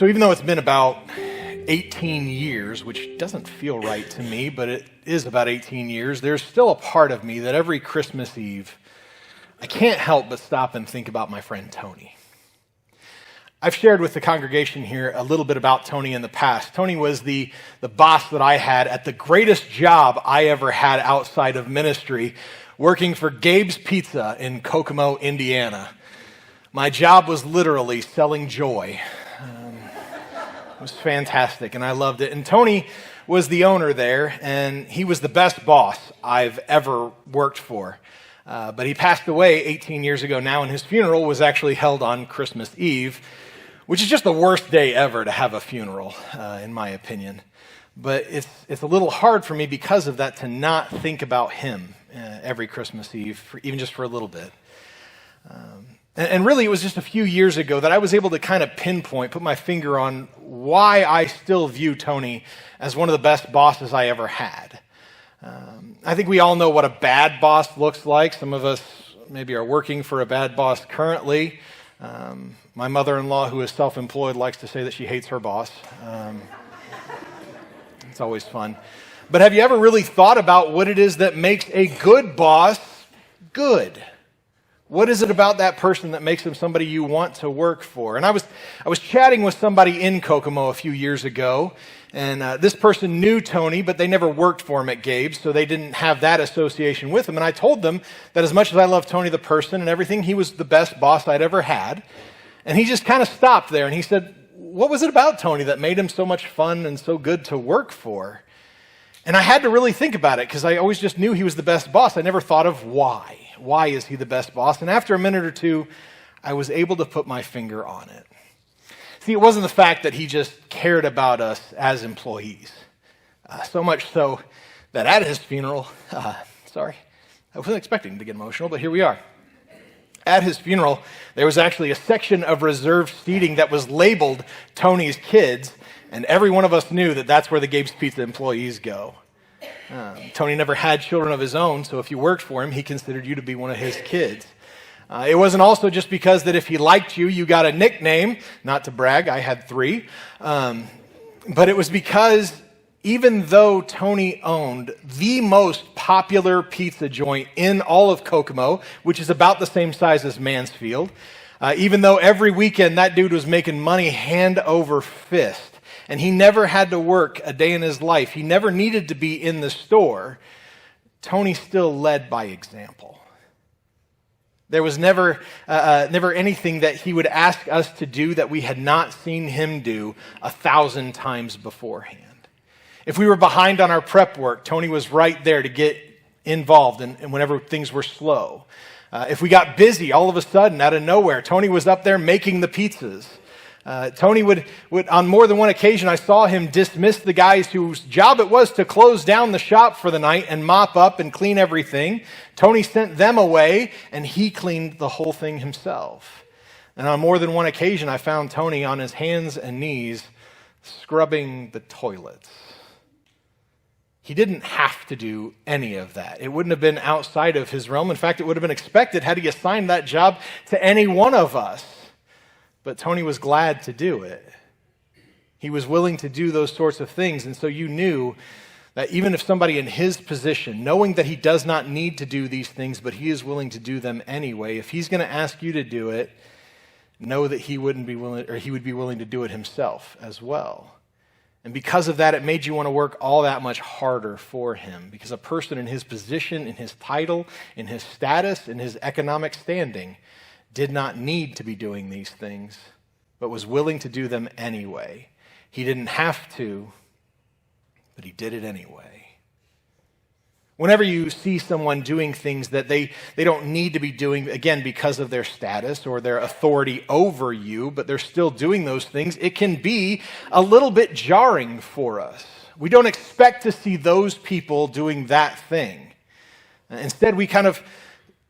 So even though it's been about 18 years, which doesn't feel right to me, but it is about 18 years, there's still a part of me that every Christmas Eve, I can't help but stop and think about my friend Tony. I've shared with the congregation here a little bit about Tony in the past. Tony was the boss that I had at the greatest job I ever had outside of ministry, working for Gabe's Pizza in Kokomo, Indiana. My job was literally selling joy. It was fantastic, and I loved it. And Tony was the owner there, and he was the best boss I've ever worked for. But he passed away 18 years ago now, and his funeral was actually held on Christmas Eve, which is just the worst day ever to have a funeral, in my opinion. But it's a little hard for me because of that to not think about him every Christmas Eve, even just for a little bit. And really, it was just a few years ago that I was able to kind of put my finger on why I still view Tony as one of the best bosses I ever had. I think we all know what a bad boss looks like. Some of us maybe are working for a bad boss currently. My mother-in-law, who is self-employed, likes to say that she hates her boss. It's always fun. But have you ever really thought about what it is that makes a good boss good? What is it about that person that makes them somebody you want to work for? And I was chatting with somebody in Kokomo a few years ago, and this person knew Tony, but they never worked for him at Gabe's, so they didn't have that association with him. And I told them that as much as I love Tony the person and everything, he was the best boss I'd ever had. And he just kind of stopped there, and he said, what was it about Tony that made him so much fun and so good to work for? And I had to really think about it, because I always just knew he was the best boss. I never thought of why. Why is he the best boss? And after a minute or two, I was able to put my finger on it. See, it wasn't the fact that he just cared about us as employees. So much so that at his funeral, I wasn't expecting to get emotional, but here we are. At his funeral, there was actually a section of reserved seating that was labeled Tony's Kids, and every one of us knew that that's where the Gabe's Pizza employees go. Tony never had children of his own, so if you worked for him, he considered you to be one of his kids. It wasn't also just because that if he liked you, you got a nickname. Not to brag, I had 3. But it was because even though Tony owned the most popular pizza joint in all of Kokomo, which is about the same size as Mansfield, even though every weekend that dude was making money hand over fist, and he never had to work a day in his life, he never needed to be in the store, Tony still led by example. There was never anything that he would ask us to do that we had not seen him do 1,000 times beforehand. If we were behind on our prep work, Tony was right there to get involved and whenever things were slow. If we got busy all of a sudden out of nowhere, Tony was up there making the pizzas. Tony would, on more than one occasion, I saw him dismiss the guys whose job it was to close down the shop for the night and mop up and clean everything. Tony sent them away, and he cleaned the whole thing himself. And on more than one occasion, I found Tony on his hands and knees scrubbing the toilets. He didn't have to do any of that. It wouldn't have been outside of his realm. In fact, it would have been expected had he assigned that job to any one of us. But Tony was glad to do it. He was willing to do those sorts of things. And so you knew that even if somebody in his position, knowing that he does not need to do these things, but he is willing to do them anyway, if he's going to ask you to do it, know that he wouldn't be willing, or he would be willing to do it himself as well. And because of that, it made you want to work all that much harder for him, because a person in his position, in his title, in his status, in his economic standing, did not need to be doing these things, but was willing to do them anyway. He didn't have to, but he did it anyway. Whenever you see someone doing things that they don't need to be doing, again, because of their status or their authority over you, but they're still doing those things, it can be a little bit jarring for us. We don't expect to see those people doing that thing. Instead, we kind of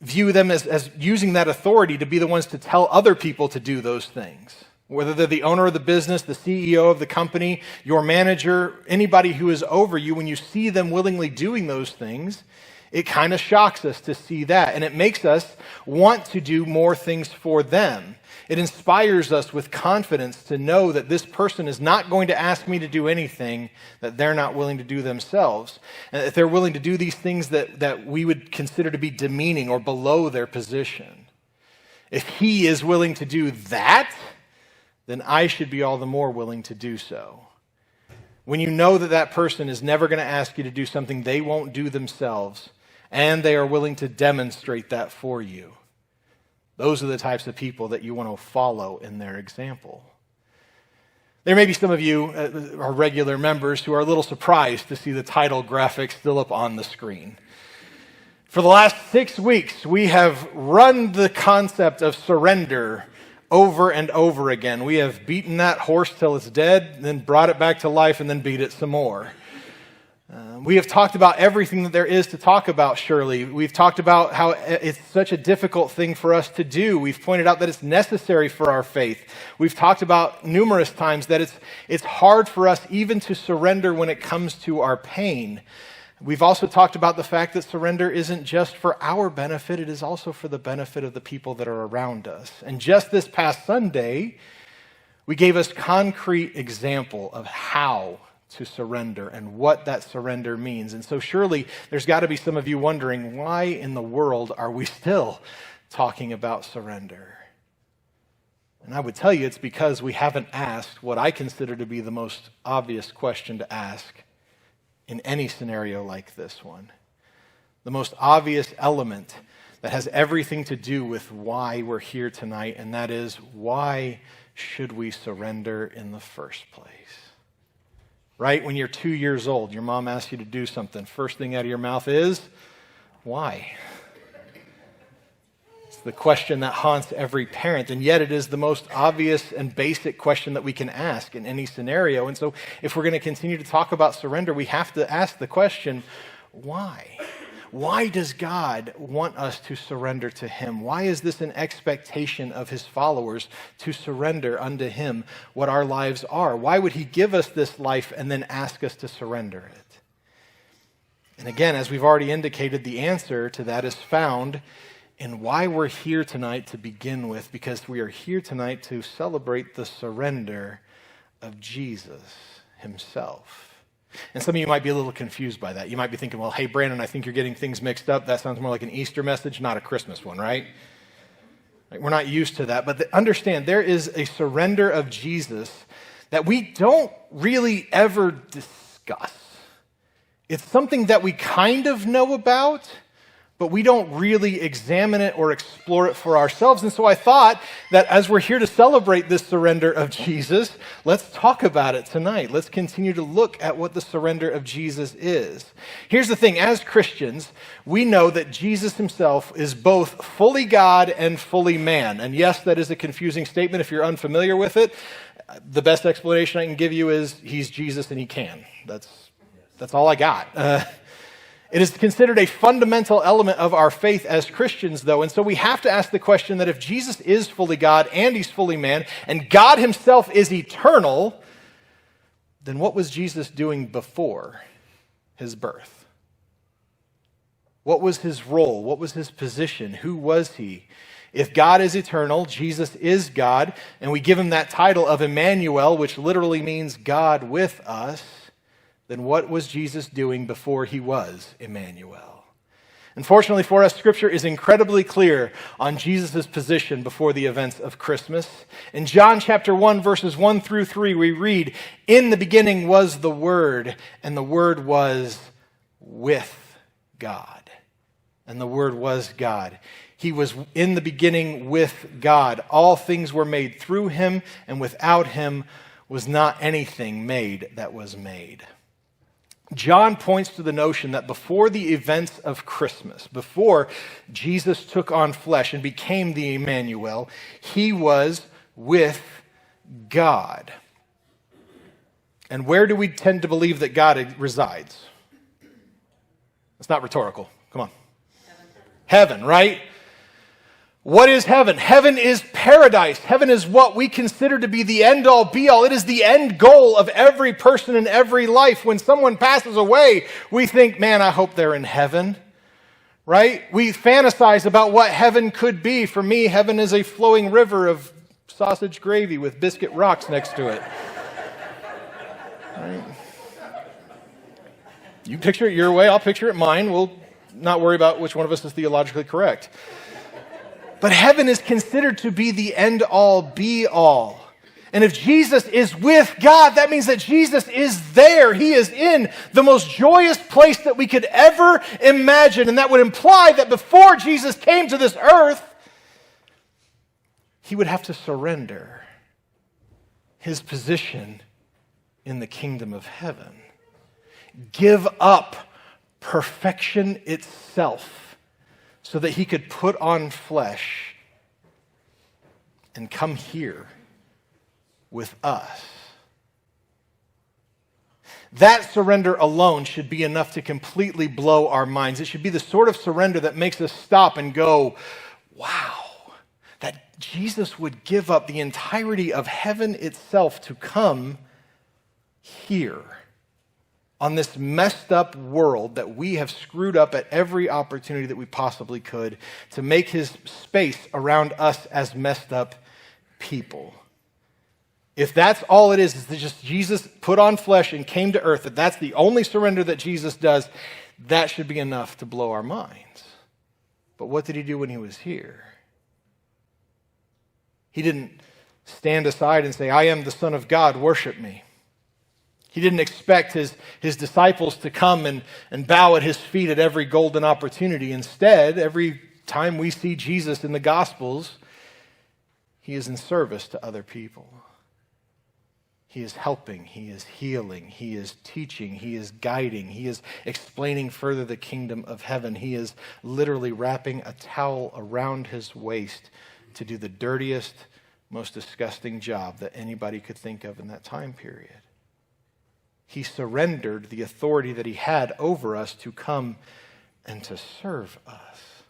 view them as using that authority to be the ones to tell other people to do those things. Whether they're the owner of the business, the CEO of the company, your manager, anybody who is over you, when you see them willingly doing those things, It kind of shocks us to see that, and it makes us want to do more things for them. It inspires us with confidence to know that this person is not going to ask me to do anything that they're not willing to do themselves. And if they're willing to do these things that we would consider to be demeaning or below their position. If he is willing to do that, then I should be all the more willing to do so. When you know that that person is never going to ask you to do something they won't do themselves, and they are willing to demonstrate that for you, those are the types of people that you want to follow in their example. There may be some of you, our regular members, who are a little surprised to see the title graphic still up on the screen. For the last 6 weeks, we have run the concept of surrender over and over again. We have beaten that horse till it's dead, then brought it back to life, and then beat it some more. We have talked about everything that there is to talk about, surely. We've talked about how it's such a difficult thing for us to do. We've pointed out that it's necessary for our faith. We've talked about numerous times that it's hard for us even to surrender when it comes to our pain. We've also talked about the fact that surrender isn't just for our benefit, it is also for the benefit of the people that are around us. And just this past Sunday, we gave us concrete example of how to surrender and what that surrender means. And so surely there's got to be some of you wondering, why in the world are we still talking about surrender? And I would tell you it's because we haven't asked what I consider to be the most obvious question to ask in any scenario like this one. The most obvious element that has everything to do with why we're here tonight, and that is, why should we surrender in the first place? Right? When you're 2 years old, your mom asks you to do something. First thing out of your mouth is, why? It's the question that haunts every parent, and yet it is the most obvious and basic question that we can ask in any scenario. And so if we're going to continue to talk about surrender, we have to ask the question, why? Why does God want us to surrender to him? Why is this an expectation of his followers to surrender unto him what our lives are? Why would he give us this life and then ask us to surrender it? And again, as we've already indicated, the answer to that is found in why we're here tonight to begin with, because we are here tonight to celebrate the surrender of Jesus himself. And some of you might be a little confused by that. You might be thinking, well, hey, Brandon, I think you're getting things mixed up. That sounds more like an Easter message, not a Christmas one, right? We're not used to that. But understand, there is a surrender of Jesus that we don't really ever discuss. It's something that we kind of know about, but we don't really examine it or explore it for ourselves. And so I thought that as we're here to celebrate this surrender of Jesus, let's talk about it tonight. Let's continue to look at what the surrender of Jesus is. Here's the thing, as Christians, we know that Jesus himself is both fully God and fully man. And yes, that is a confusing statement if you're unfamiliar with it. The best explanation I can give you is he's Jesus and he can. That's all I got. It is considered a fundamental element of our faith as Christians, though, and so we have to ask the question that if Jesus is fully God and he's fully man, and God himself is eternal, then what was Jesus doing before his birth? What was his role? What was his position? Who was he? If God is eternal, Jesus is God, and we give him that title of Emmanuel, which literally means God with us, then what was Jesus doing before he was Emmanuel? Unfortunately for us, Scripture is incredibly clear on Jesus' position before the events of Christmas. In John chapter 1, verses 1 through 3, we read, "In the beginning was the Word, and the Word was with God." And the Word was God. He was in the beginning with God. All things were made through him, and without him was not anything made that was made. John points to the notion that before the events of Christmas, before Jesus took on flesh and became the Emmanuel, he was with God. And where do we tend to believe that God resides? It's not rhetorical. Come on. Heaven, right? What is heaven? Heaven is paradise. Heaven is what we consider to be the end-all, be-all. It is the end goal of every person in every life. When someone passes away, we think, man, I hope they're in heaven. right? We fantasize about what heaven could be. For me, heaven is a flowing river of sausage gravy with biscuit rocks next to it. Right? You picture it your way, I'll picture it mine. We'll not worry about which one of us is theologically correct. But heaven is considered to be the end-all, be-all. And if Jesus is with God, that means that Jesus is there. He is in the most joyous place that we could ever imagine. And that would imply that before Jesus came to this earth, he would have to surrender his position in the kingdom of heaven. Give up perfection itself so that he could put on flesh and come here with us. That surrender alone should be enough to completely blow our minds. It should be the sort of surrender that makes us stop and go, wow, that Jesus would give up the entirety of heaven itself to come here on this messed up world that we have screwed up at every opportunity that we possibly could to make his space around us as messed up people. If that's all it is that just Jesus put on flesh and came to earth, that that's the only surrender that Jesus does, that should be enough to blow our minds. But what did he do when he was here? He didn't stand aside and say, I am the Son of God, worship me. He didn't expect his disciples to come and bow at his feet at every golden opportunity. Instead, every time we see Jesus in the Gospels, he is in service to other people. He is helping, he is healing, he is teaching, he is guiding, he is explaining further the kingdom of heaven. He is literally wrapping a towel around his waist to do the dirtiest, most disgusting job that anybody could think of in that time period. He surrendered the authority that he had over us to come and to serve us.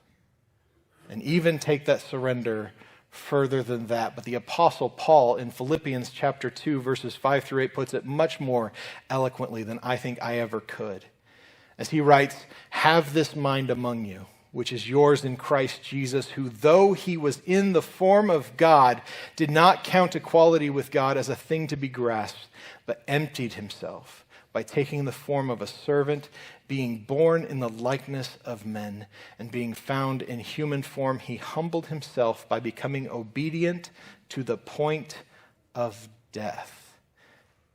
And even take that surrender further than that. But the Apostle Paul in Philippians chapter 2, verses 5 through 8 puts it much more eloquently than I think I ever could. As he writes, have this mind among you, which is yours in Christ Jesus, who though he was in the form of God, did not count equality with God as a thing to be grasped, but emptied himself by taking the form of a servant, being born in the likeness of men, and being found in human form, he humbled himself by becoming obedient to the point of death,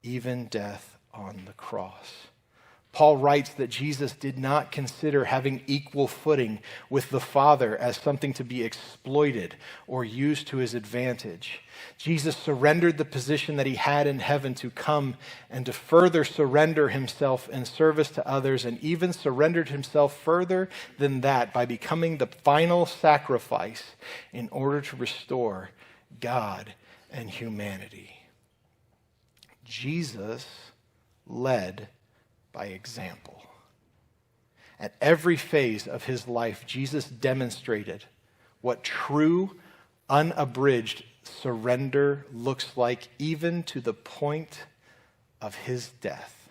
even death on the cross. Paul writes that Jesus did not consider having equal footing with the Father as something to be exploited or used to his advantage. Jesus surrendered the position that he had in heaven to come and to further surrender himself in service to others, and even surrendered himself further than that by becoming the final sacrifice in order to restore God and humanity. Jesus led by example. At every phase of his life, Jesus demonstrated what true, unabridged surrender looks like, even to the point of his death.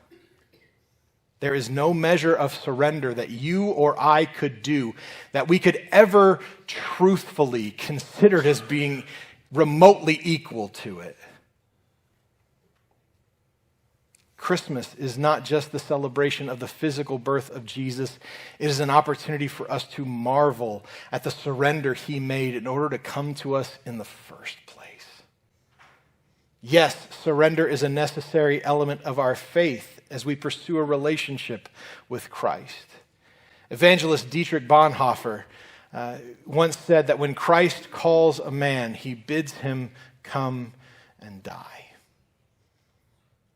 There is no measure of surrender that you or I could do that we could ever truthfully consider as being remotely equal to it. Christmas is not just the celebration of the physical birth of Jesus. It is an opportunity for us to marvel at the surrender he made in order to come to us in the first place. Yes, surrender is a necessary element of our faith as we pursue a relationship with Christ. Evangelist Dietrich Bonhoeffer once said that when Christ calls a man, he bids him come and die.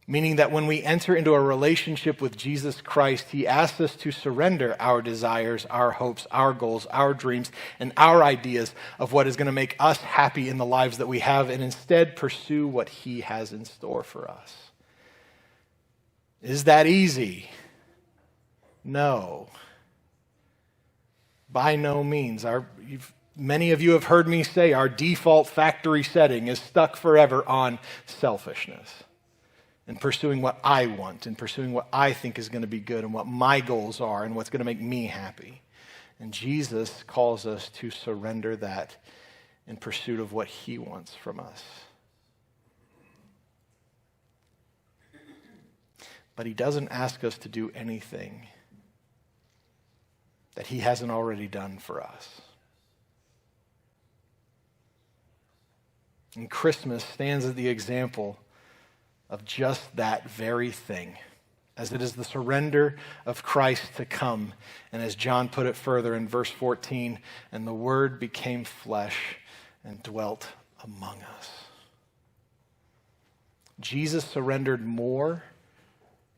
Meaning that when we enter into a relationship with Jesus Christ, he asks us to surrender our desires, our hopes, our goals, our dreams, and our ideas of what is going to make us happy in the lives that we have, and instead pursue what he has in store for us. Is that easy? No. By no means. Many of you have heard me say our default factory setting is stuck forever on selfishness. And pursuing what I want, and pursuing what I think is going to be good, and what my goals are, and what's going to make me happy. And Jesus calls us to surrender that in pursuit of what he wants from us. But he doesn't ask us to do anything that he hasn't already done for us. And Christmas stands as the example of just that very thing, as it is the surrender of Christ to come. And as John put it further in verse 14, and the Word became flesh and dwelt among us. Jesus surrendered more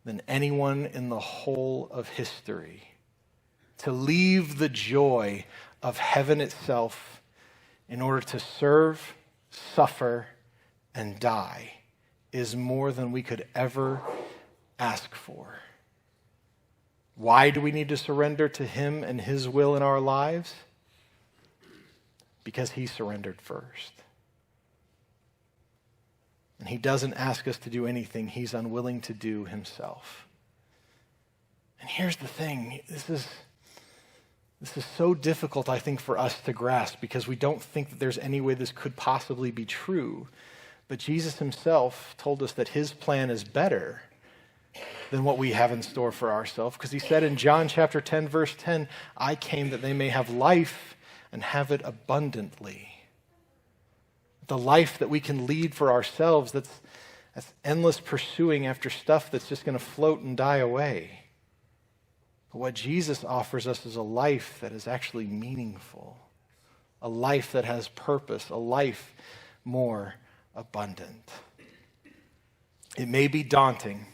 than anyone in the whole of history. To leave the joy of heaven itself in order to serve, suffer, and die is more than we could ever ask for. Why do we need to surrender to him and his will in our lives? Because he surrendered first. And he doesn't ask us to do anything he's unwilling to do himself. And here's the thing. This is so difficult, I think, for us to grasp because we don't think that there's any way this could possibly be true. But Jesus himself told us that his plan is better than what we have in store for ourselves. Because he said in John chapter 10, verse 10, I came that they may have life and have it abundantly. The life that we can lead for ourselves that's endless pursuing after stuff that's just going to float and die away. But what Jesus offers us is a life that is actually meaningful, a life that has purpose, a life more abundant. It may be daunting.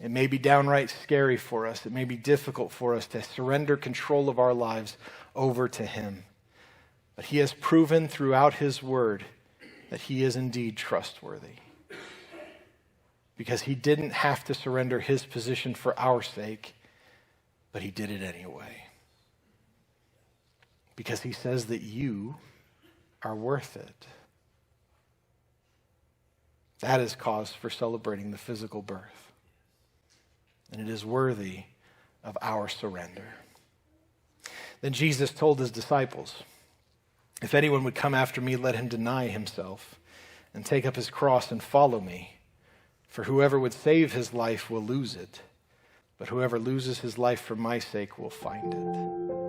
It may be downright scary for us. It may be difficult for us to surrender control of our lives over to him. But he has proven throughout his word that he is indeed trustworthy. Because he didn't have to surrender his position for our sake, but he did it anyway. Because he says that you are worth it. That is cause for celebrating the physical birth. And it is worthy of our surrender. Then Jesus told his disciples, if anyone would come after me, let him deny himself and take up his cross and follow me. For whoever would save his life will lose it, but whoever loses his life for my sake will find it.